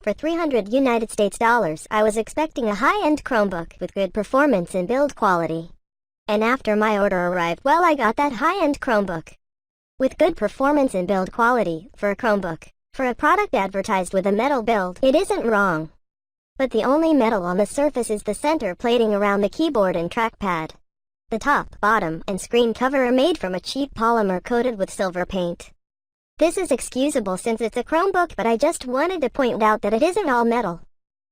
For $300 I was expecting a high-end Chromebook with good performance and build quality. And after my order arrived, well, I got that high-end Chromebook. With good performance and build quality, for a Chromebook, for a product advertised with a metal build, it isn't wrong. But the only metal on the surface is the center plating around the keyboard and trackpad. The top, bottom, and screen cover are made from a cheap polymer coated with silver paint. This is excusable since it's a Chromebook, but I just wanted to point out that it isn't all metal.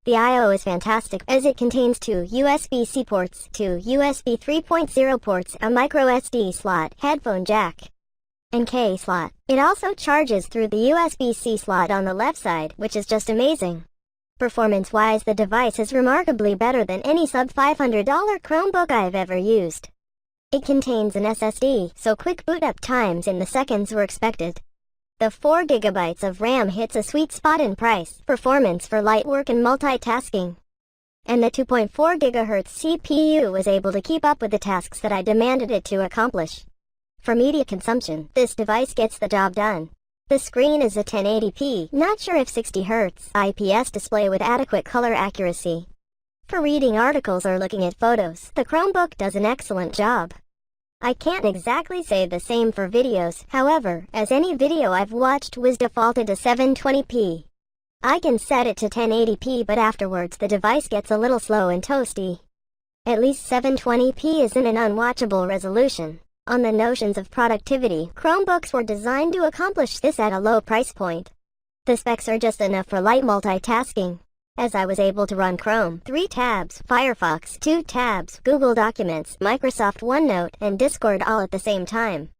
The I/O is fantastic as it contains 2 USB-C ports, 2 USB 3.0 ports, a micro SD slot, headphone jack, and K slot. It also charges through the USB-C slot on the left side, which is just amazing. Performance-wise, the device is remarkably better than any sub-$500 Chromebook I've ever used. It contains an SSD, so quick boot-up times in the seconds were expected. The 4 GB of RAM hits a sweet spot in price, performance for light work and multitasking. And the 2.4 GHz CPU was able to keep up with the tasks that I demanded it to accomplish. For media consumption, this device gets the job done. The screen is a 1080p, not sure if 60 Hz, IPS display with adequate color accuracy. For reading articles or looking at photos, the Chromebook does an excellent job. I can't exactly say the same for videos, however, as any video I've watched was defaulted to 720p. I can set it to 1080p, but afterwards the device gets a little slow and toasty. At least 720p isn't an unwatchable resolution. On the notions of productivity, Chromebooks were designed to accomplish this at a low price point. The specs are just enough for light multitasking, as I was able to run Chrome, 3 tabs, Firefox, 2 tabs, Google Documents, Microsoft OneNote, and Discord all at the same time.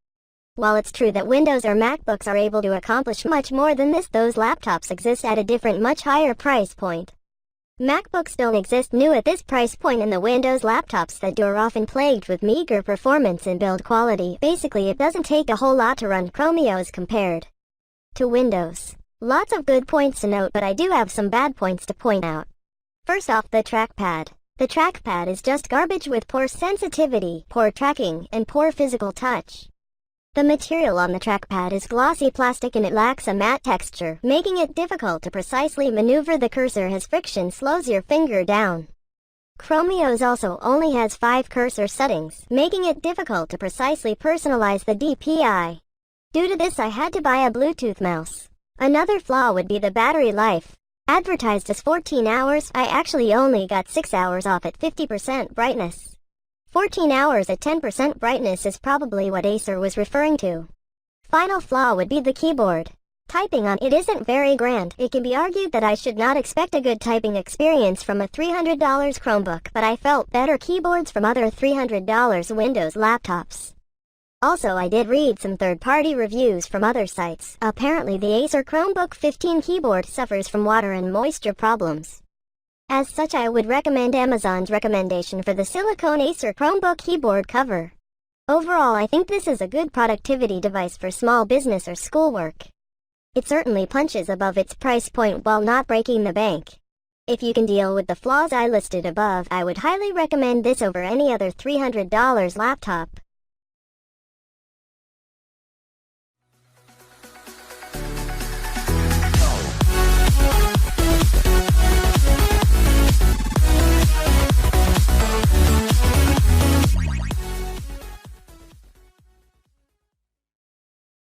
While it's true that Windows or MacBooks are able to accomplish much more than this, those laptops exist at a different, much higher price point. MacBooks don't exist new at this price point, and the Windows laptops that do are often plagued with meager performance and build quality. Basically, it doesn't take a whole lot to run Chromeos compared to Windows. Lots of good points to note, but I do have some bad points to point out. First off, the trackpad. The trackpad is just garbage with poor sensitivity, poor tracking, and poor physical touch. The material on the trackpad is glossy plastic and it lacks a matte texture, making it difficult to precisely maneuver the cursor as friction slows your finger down. Chromeos also only has 5 cursor settings, making it difficult to precisely personalize the DPI. Due to this, I had to buy a Bluetooth mouse. Another flaw would be the battery life. Advertised as 14 hours, I actually only got 6 hours off at 50% brightness. 14 hours at 10% brightness is probably what Acer was referring to. Final flaw would be the keyboard. Typing on it isn't very grand. It can be argued that I should not expect a good typing experience from a $300 Chromebook, but I felt better keyboards from other $300 Windows laptops. Also, I did read some third-party reviews from other sites. Apparently, the Acer Chromebook 15 keyboard suffers from water and moisture problems. As such, I would recommend Amazon's recommendation for the silicone Acer Chromebook keyboard cover. Overall, I think this is a good productivity device for small business or schoolwork. It certainly punches above its price point while not breaking the bank. If you can deal with the flaws I listed above, I would highly recommend this over any other $300 laptop.